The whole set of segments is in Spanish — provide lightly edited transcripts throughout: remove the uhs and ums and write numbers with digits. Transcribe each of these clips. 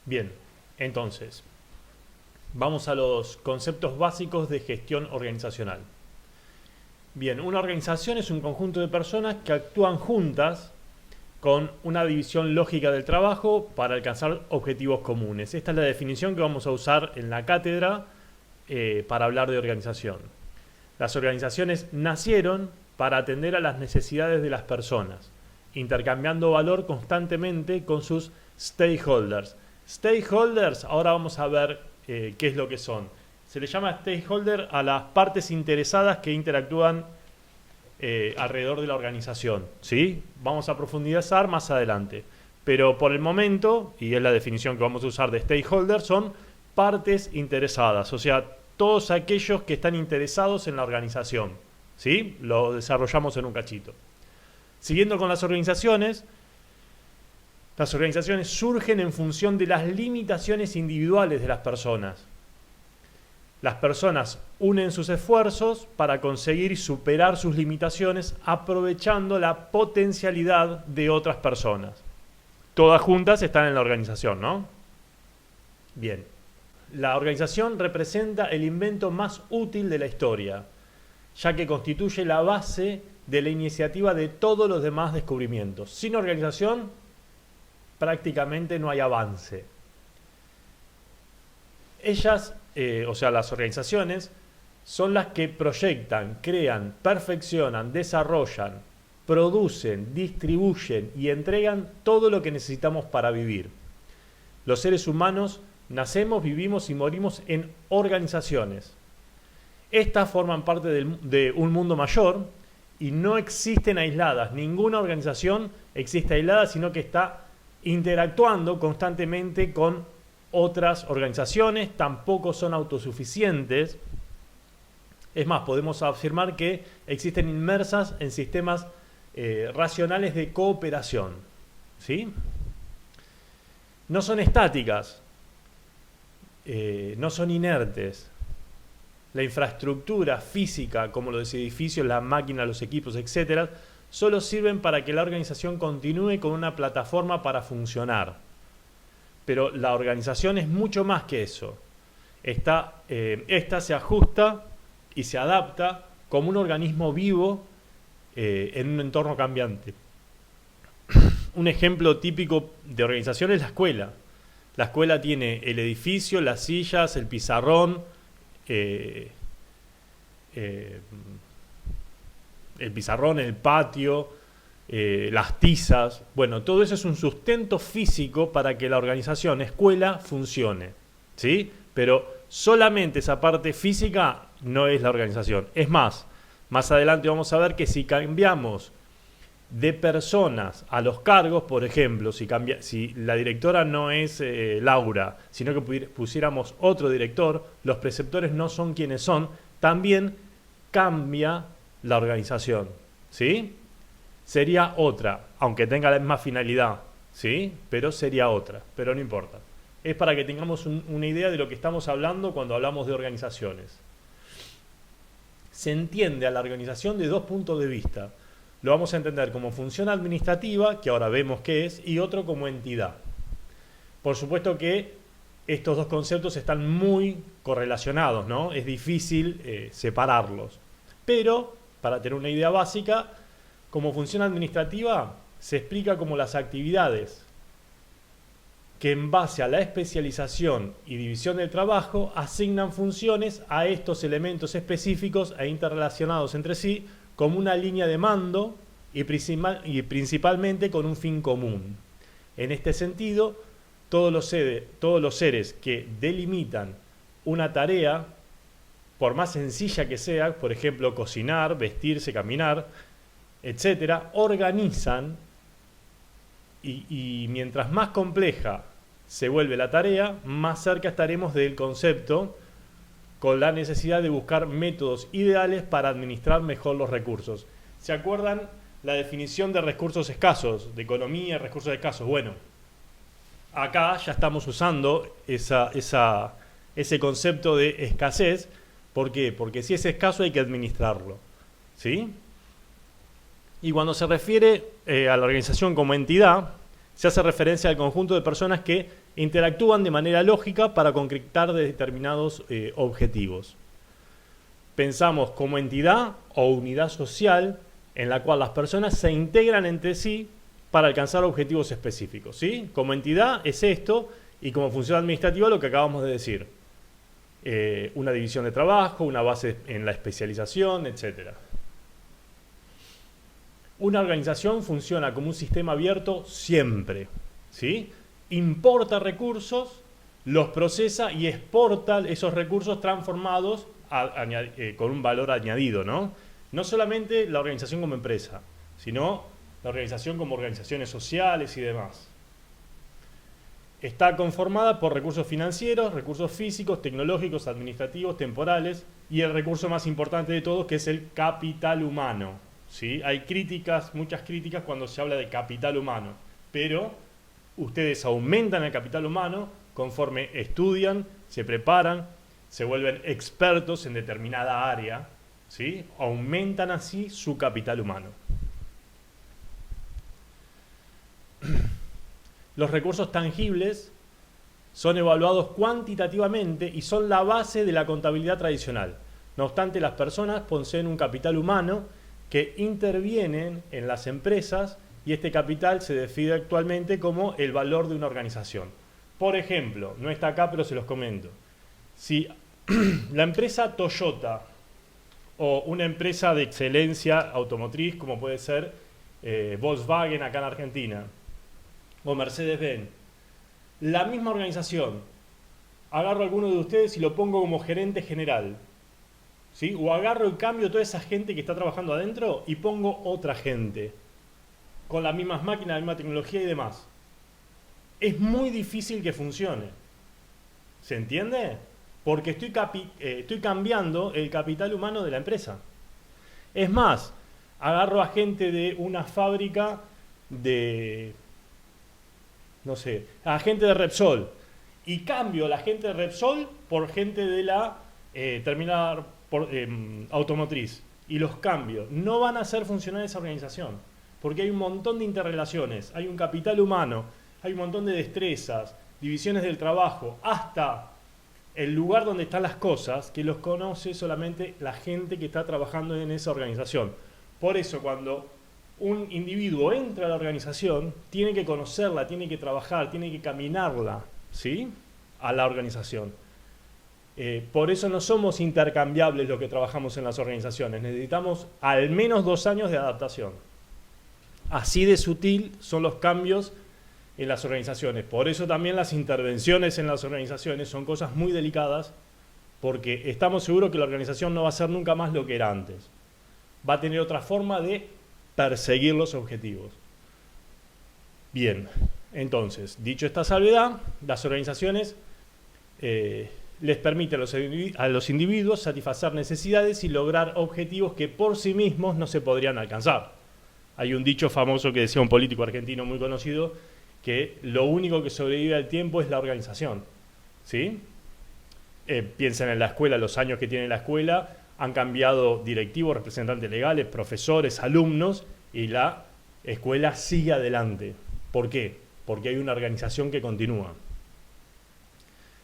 Bien, entonces, vamos a los conceptos básicos de gestión organizacional. Bien, una organización es un conjunto de personas que actúan juntas con una división lógica del trabajo para alcanzar objetivos comunes. Esta es la definición que vamos a usar en la cátedra para hablar de organización. Las organizaciones nacieron para atender a las necesidades de las personas, intercambiando valor constantemente con sus stakeholders. Stakeholders, ahora vamos a ver qué es lo que son. Se le llama stakeholder a las partes interesadas que interactúan alrededor de la organización, ¿sí? Vamos a profundizar más adelante. Pero por el momento, y es la definición que vamos a usar de stakeholder, son partes interesadas, o sea, todos aquellos que están interesados en la organización, ¿sí? Lo desarrollamos en un cachito. Siguiendo con las organizaciones surgen en función de las limitaciones individuales de las personas. Las personas unen sus esfuerzos para conseguir y superar sus limitaciones aprovechando la potencialidad de otras personas. Todas juntas están en la organización, ¿no? Bien. La organización representa el invento más útil de la historia, ya que constituye la base de la iniciativa de todos los demás descubrimientos. Sin organización, prácticamente no hay avance. Ellas, o sea, las organizaciones, son las que proyectan, crean, perfeccionan, desarrollan, producen, distribuyen y entregan todo lo que necesitamos para vivir. Los seres humanos nacemos, vivimos y morimos en organizaciones. Estas forman parte de un mundo mayor y no existen aisladas. Ninguna organización existe aislada, sino que está interactuando constantemente con otras organizaciones, tampoco son autosuficientes. Es más, podemos afirmar que existen inmersas en sistemas racionales de cooperación, ¿sí? No son estáticas, no son inertes. La infraestructura física, como los edificios, las máquinas, los equipos, etc., solo sirven para que la organización continúe con una plataforma para funcionar. Pero la organización es mucho más que eso. Esta se ajusta y se adapta como un organismo vivo en un entorno cambiante. Un ejemplo típico de organización es la escuela. La escuela tiene el edificio, las sillas, el pizarrón, el patio, las tizas. Bueno, todo eso es un sustento físico para que la organización escuela funcione, ¿sí? Pero solamente esa parte física no es la organización. Es más adelante vamos a ver que si cambiamos de personas a los cargos, por ejemplo, si la directora no es Laura, sino que pusiéramos otro director, los preceptores no son quienes son, también cambia la organización, ¿sí? Sería otra, aunque tenga la misma finalidad, ¿sí? Pero sería otra, pero no importa. Es para que tengamos una idea de lo que estamos hablando cuando hablamos de organizaciones. Se entiende a la organización de dos puntos de vista. Lo vamos a entender como función administrativa, que ahora vemos qué es, y otro como entidad. Por supuesto que estos dos conceptos están muy correlacionados, ¿no? Es difícil separarlos. Pero, para tener una idea básica, como función administrativa se explica como las actividades que en base a la especialización y división del trabajo asignan funciones a estos elementos específicos e interrelacionados entre sí como una línea de mando y principalmente con un fin común. En este sentido, todos los seres que delimitan una tarea, por más sencilla que sea, por ejemplo, cocinar, vestirse, caminar, etcétera, organizan y mientras más compleja se vuelve la tarea, más cerca estaremos del concepto, con la necesidad de buscar métodos ideales para administrar mejor los recursos. ¿Se acuerdan la definición de recursos escasos, de economía, recursos escasos? Bueno, acá ya estamos usando ese concepto de escasez. ¿Por qué? Porque si es escaso hay que administrarlo, ¿sí? Y cuando se refiere a la organización como entidad, se hace referencia al conjunto de personas que interactúan de manera lógica para concretar determinados objetivos. Pensamos como entidad o unidad social en la cual las personas se integran entre sí para alcanzar objetivos específicos, ¿sí? Como entidad es esto, y como función administrativa lo que acabamos de decir. Una división de trabajo, una base en la especialización, etc. Una organización funciona como un sistema abierto siempre, ¿sí? Importa recursos, los procesa y exporta esos recursos transformados con un valor añadido, ¿no? No solamente la organización como empresa, sino la organización como organizaciones sociales y demás. Está conformada por recursos financieros, recursos físicos, tecnológicos, administrativos, temporales y el recurso más importante de todos, que es el capital humano, ¿sí? Hay críticas, muchas críticas cuando se habla de capital humano, pero ustedes aumentan el capital humano conforme estudian, se preparan, se vuelven expertos en determinada área, ¿sí? Aumentan así su capital humano. Los recursos tangibles son evaluados cuantitativamente y son la base de la contabilidad tradicional. No obstante, las personas poseen un capital humano que intervienen en las empresas y este capital se define actualmente como el valor de una organización. Por ejemplo, no está acá pero se los comento. Si la empresa Toyota o una empresa de excelencia automotriz como puede ser Volkswagen acá en Argentina o Mercedes-Benz, la misma organización, agarro a alguno de ustedes y lo pongo como gerente general, ¿sí? O agarro y cambio toda esa gente que está trabajando adentro y pongo otra gente con las mismas máquinas, la misma tecnología y demás. Es muy difícil que funcione. ¿Se entiende? Porque estoy cambiando el capital humano de la empresa. Es más, agarro a gente de una fábrica de, no sé, a gente de Repsol y cambio la gente de Repsol por gente de la automotriz y los cambio. No van a hacer funcionar esa organización porque hay un montón de interrelaciones, hay un capital humano, hay un montón de destrezas, divisiones del trabajo, hasta el lugar donde están las cosas que los conoce solamente la gente que está trabajando en esa organización. Por eso cuando un individuo entra a la organización, tiene que conocerla, tiene que trabajar, tiene que caminarla, ¿sí? A la organización. Por eso no somos intercambiables los que trabajamos en las organizaciones. Necesitamos al menos 2 años de adaptación. Así de sutil son los cambios en las organizaciones. Por eso también las intervenciones en las organizaciones son cosas muy delicadas, porque estamos seguros que la organización no va a ser nunca más lo que era antes. Va a tener otra forma de perseguir los objetivos. Bien, entonces, dicho esta salvedad, las organizaciones les permiten a los individuos satisfacer necesidades y lograr objetivos que por sí mismos no se podrían alcanzar. Hay un dicho famoso que decía un político argentino muy conocido, que lo único que sobrevive al tiempo es la organización, ¿sí? Piensen en la escuela, los años que tiene la escuela, han cambiado directivos, representantes legales, profesores, alumnos, y la escuela sigue adelante. ¿Por qué? Porque hay una organización que continúa.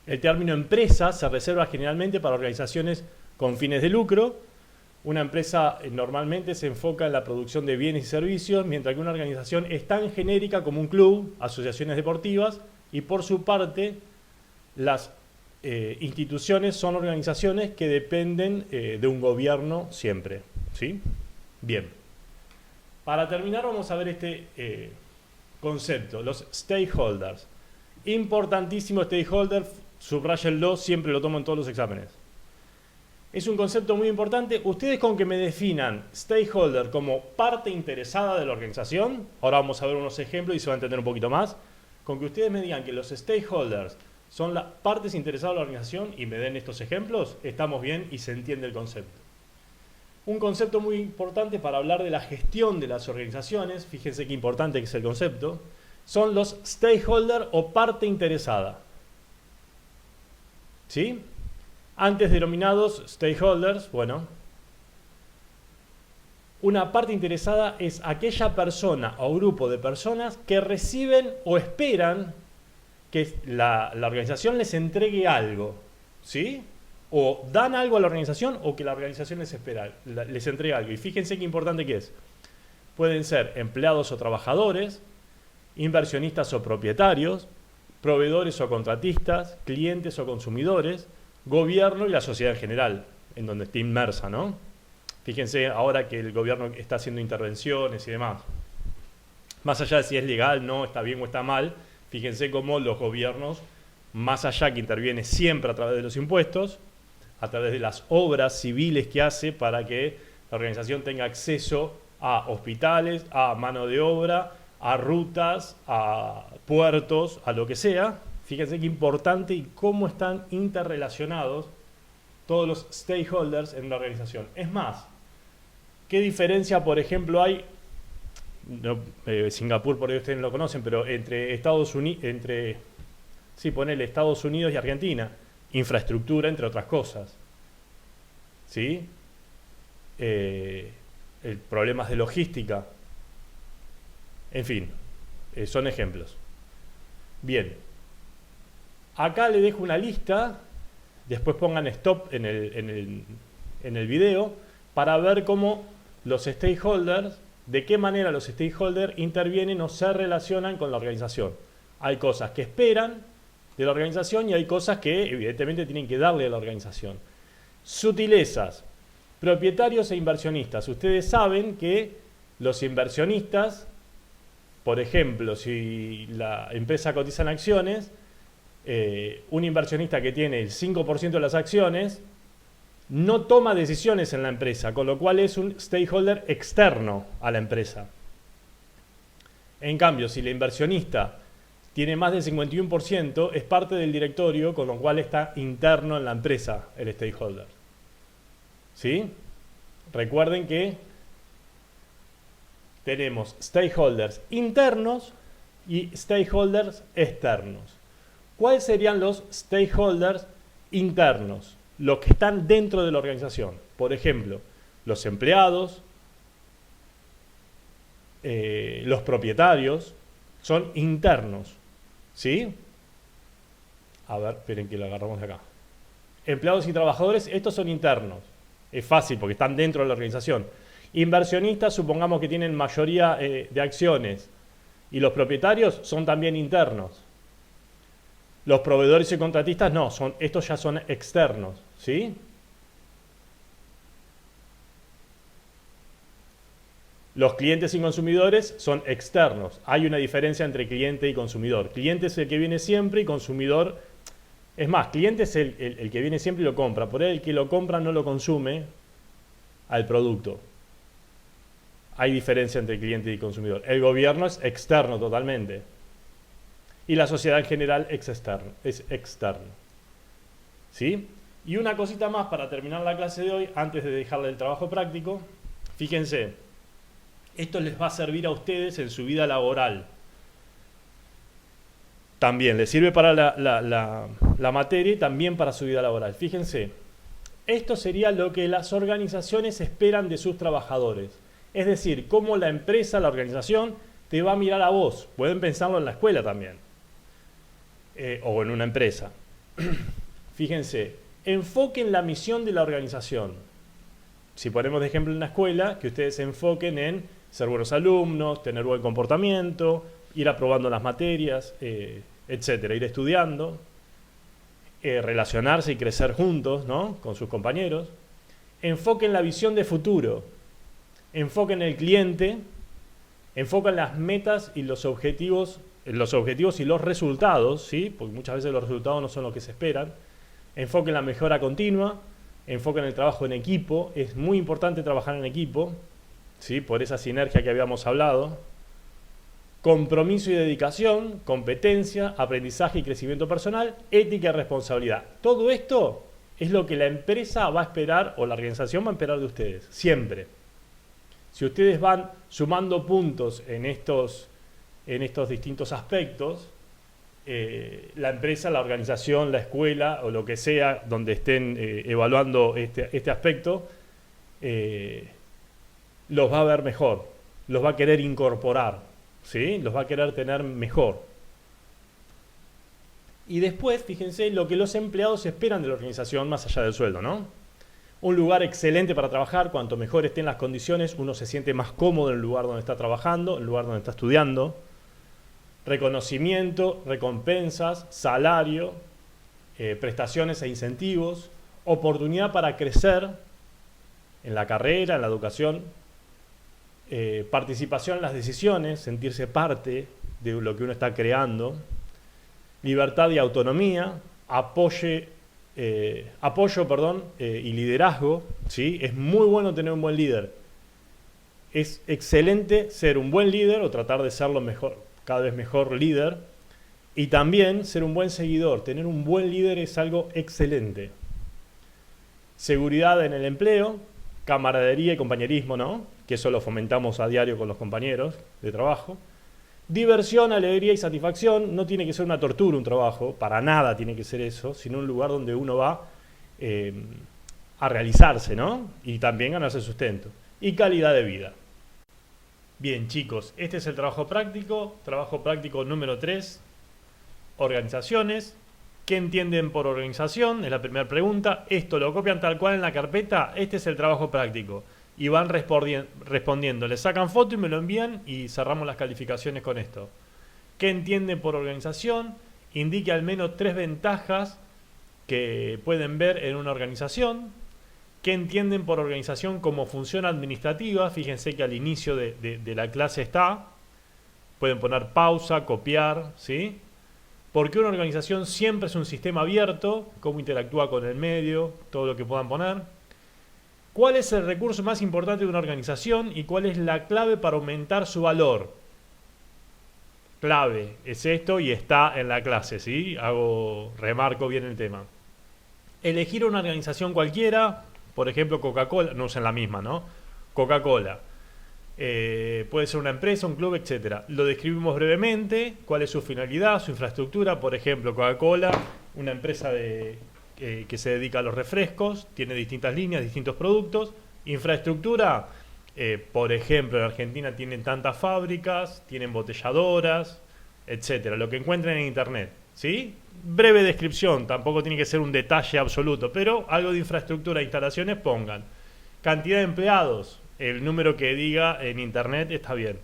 El término empresa se reserva generalmente para organizaciones con fines de lucro. Una empresa normalmente se enfoca en la producción de bienes y servicios, mientras que una organización es tan genérica como un club, asociaciones deportivas, y por su parte, las instituciones son organizaciones que dependen de un gobierno siempre, ¿sí? Bien. Para terminar vamos a ver este concepto, los stakeholders. Importantísimo stakeholder, subrayenlo, siempre lo tomo en todos los exámenes. Es un concepto muy importante. Ustedes con que me definan stakeholder como parte interesada de la organización, ahora vamos a ver unos ejemplos y se va a entender un poquito más, con que ustedes me digan que los stakeholders son las partes interesadas de la organización y me den estos ejemplos, estamos bien y se entiende el concepto. Un concepto muy importante para hablar de la gestión de las organizaciones, fíjense qué importante que es el concepto, son los stakeholders o parte interesada. ¿Sí? Antes denominados stakeholders, bueno, una parte interesada es aquella persona o grupo de personas que reciben o esperan que que la organización les entregue algo, ¿sí? O dan algo a la organización o que la organización les entregue algo. Y fíjense qué importante que es. Pueden ser empleados o trabajadores, inversionistas o propietarios, proveedores o contratistas, clientes o consumidores, gobierno y la sociedad en general, en donde esté inmersa, ¿no? Fíjense ahora que el gobierno está haciendo intervenciones y demás. Más allá de si es legal, no, está bien o está mal, fíjense cómo los gobiernos, más allá que interviene siempre a través de los impuestos, a través de las obras civiles que hace para que la organización tenga acceso a hospitales, a mano de obra, a rutas, a puertos, a lo que sea. Fíjense qué importante y cómo están interrelacionados todos los stakeholders en una organización. Es más, ¿qué diferencia, por ejemplo, hay? No, Singapur, por ahí ustedes no lo conocen, pero entre Estados Unidos, ponele Estados Unidos y Argentina, infraestructura, entre otras cosas, ¿sí? Problemas de logística, en fin, son ejemplos. Bien, acá le dejo una lista, después pongan stop en el video para ver cómo los stakeholders, de qué manera los stakeholders intervienen o se relacionan con la organización. Hay cosas que esperan de la organización y hay cosas que evidentemente tienen que darle a la organización. Sutilezas, propietarios e inversionistas. Ustedes saben que los inversionistas, por ejemplo, si la empresa cotiza en acciones, un inversionista que tiene el 5% de las acciones no toma decisiones en la empresa, con lo cual es un stakeholder externo a la empresa. En cambio, si el inversionista tiene más del 51%, es parte del directorio, con lo cual está interno en la empresa el stakeholder. ¿Sí? Recuerden que tenemos stakeholders internos y stakeholders externos. ¿Cuáles serían los stakeholders internos? Los que están dentro de la organización. Por ejemplo, los empleados, los propietarios, son internos. ¿Sí? A ver, esperen que lo agarramos de acá. Empleados y trabajadores, estos son internos. Es fácil porque están dentro de la organización. Inversionistas, supongamos que tienen mayoría de acciones. Y los propietarios son también internos. Los proveedores y contratistas no, estos ya son externos. ¿Sí? Los clientes y consumidores son externos. Hay una diferencia entre cliente y consumidor. Cliente es el que viene siempre y consumidor... Es más, cliente es el que viene siempre y lo compra. Por ahí el que lo compra no lo consume al producto. Hay diferencia entre cliente y consumidor. El gobierno es externo totalmente. Y la sociedad en general es externo. ¿Sí? Y una cosita más para terminar la clase de hoy, antes de dejarle el trabajo práctico. Fíjense, esto les va a servir a ustedes en su vida laboral. También les sirve para la materia y también para su vida laboral. Fíjense, esto sería lo que las organizaciones esperan de sus trabajadores. Es decir, cómo la empresa, la organización, te va a mirar a vos. Pueden pensarlo en la escuela también. O en una empresa. Fíjense, enfoquen la misión de la organización. Si ponemos de ejemplo en la escuela, que ustedes se enfoquen en ser buenos alumnos, tener buen comportamiento, ir aprobando las materias, etcétera, ir estudiando, relacionarse y crecer juntos, ¿no?, con sus compañeros. Enfoquen la visión de futuro, enfoquen el cliente, enfoquen las metas y los objetivos y los resultados, ¿sí?, porque muchas veces los resultados no son los que se esperan. Enfoquen la mejora continua, enfoquen el trabajo en equipo. Es muy importante trabajar en equipo, ¿sí?, por esa sinergia que habíamos hablado. Compromiso y dedicación, competencia, aprendizaje y crecimiento personal, ética y responsabilidad. Todo esto es lo que la empresa va a esperar o la organización va a esperar de ustedes, siempre. Si ustedes van sumando puntos en estos distintos aspectos, la empresa, la organización, la escuela o lo que sea donde estén evaluando este aspecto, los va a ver mejor, los va a querer incorporar, ¿sí?, los va a querer tener mejor. Y después, fíjense, lo que los empleados esperan de la organización más allá del sueldo, ¿no? Un lugar excelente para trabajar, cuanto mejor estén las condiciones, uno se siente más cómodo en el lugar donde está trabajando, en el lugar donde está estudiando. Reconocimiento, recompensas, salario, prestaciones e incentivos, oportunidad para crecer en la carrera, en la educación, participación en las decisiones, sentirse parte de lo que uno está creando, libertad y autonomía, apoyo, y liderazgo, ¿sí? Es muy bueno tener un buen líder. Es excelente ser un buen líder o tratar de serlo mejor, cada vez mejor líder. Y también ser un buen seguidor. Tener un buen líder es algo excelente. Seguridad en el empleo, camaradería y compañerismo, ¿no? Que eso lo fomentamos a diario con los compañeros de trabajo. Diversión, alegría y satisfacción. No tiene que ser una tortura un trabajo, para nada tiene que ser eso, sino un lugar donde uno va a realizarse, ¿no? Y también ganarse sustento. Y calidad de vida. Bien, chicos, este es el trabajo práctico número 3, organizaciones. ¿Qué entienden por organización? Es la primera pregunta. Esto lo copian tal cual en la carpeta. Este es el trabajo práctico. Y van respondiendo. Le sacan foto y me lo envían y cerramos las calificaciones con esto. ¿Qué entienden por organización? Indique al menos 3 ventajas que pueden ver en una organización. ¿Qué entienden por organización como función administrativa? Fíjense que al inicio de la clase está. Pueden poner pausa, copiar, ¿sí? ¿Por qué una organización siempre es un sistema abierto? ¿Cómo interactúa con el medio? Todo lo que puedan poner. ¿Cuál es el recurso más importante de una organización y cuál es la clave para aumentar su valor? Clave es esto y está en la clase, ¿sí? Remarco bien el tema. Elegir una organización cualquiera, por ejemplo Coca-Cola, no usen la misma, ¿no? Coca-Cola. Puede ser una empresa, un club, etc. Lo describimos brevemente, cuál es su finalidad, su infraestructura. Por ejemplo, Coca-Cola, una empresa que se dedica a los refrescos, tiene distintas líneas, distintos productos. Infraestructura, por ejemplo, en Argentina tienen tantas fábricas, tienen botelladoras, etc. Lo que encuentren en internet, ¿sí? Breve descripción, tampoco tiene que ser un detalle absoluto, pero algo de infraestructura e instalaciones pongan. Cantidad de empleados, el número que diga en internet está bien.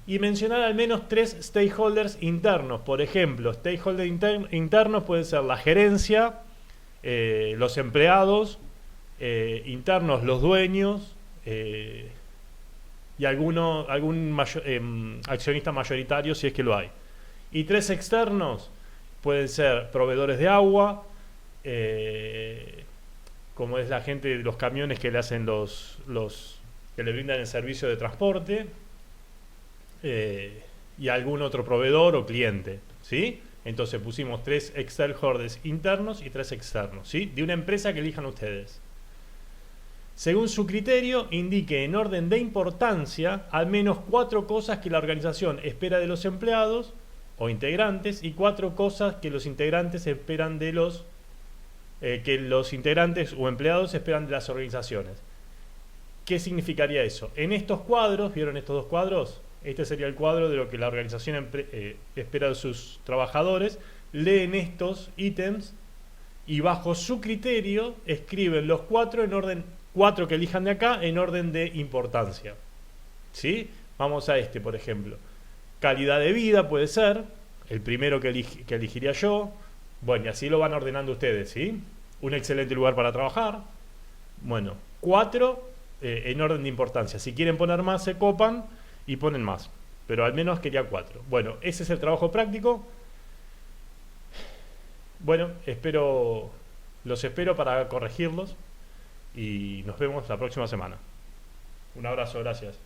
Y mencionar al menos 3 stakeholders internos. Por ejemplo, stakeholders internos pueden ser la gerencia, los empleados, internos los dueños y algún accionista mayoritario si es que lo hay. Y 3 externos pueden ser proveedores de agua, como es la gente de los camiones que le hacen que le brindan el servicio de transporte, y algún otro proveedor o cliente, ¿sí? Entonces pusimos 3 stakeholders internos y 3 externos, ¿sí? De una empresa que elijan ustedes. Según su criterio, indique en orden de importancia al menos 4 cosas que la organización espera de los empleados o integrantes y 4 cosas que los integrantes esperan de que los integrantes o empleados esperan de las organizaciones. ¿Qué significaría eso? En estos cuadros, ¿vieron estos 2 cuadros? Este sería el cuadro de lo que la organización espera de sus trabajadores. Leen estos ítems y bajo su criterio escriben los 4 en orden, 4 que elijan de acá en orden de importancia, ¿sí? Vamos a por ejemplo. Calidad de vida puede ser el primero que elegiría yo. Bueno, y así lo van ordenando ustedes, ¿sí? Un excelente lugar para trabajar. Bueno, 4 en orden de importancia. Si quieren poner más, se copan y ponen más. Pero al menos quería 4. Bueno, ese es el trabajo práctico. Bueno, los espero para corregirlos y nos vemos la próxima semana. Un abrazo, gracias.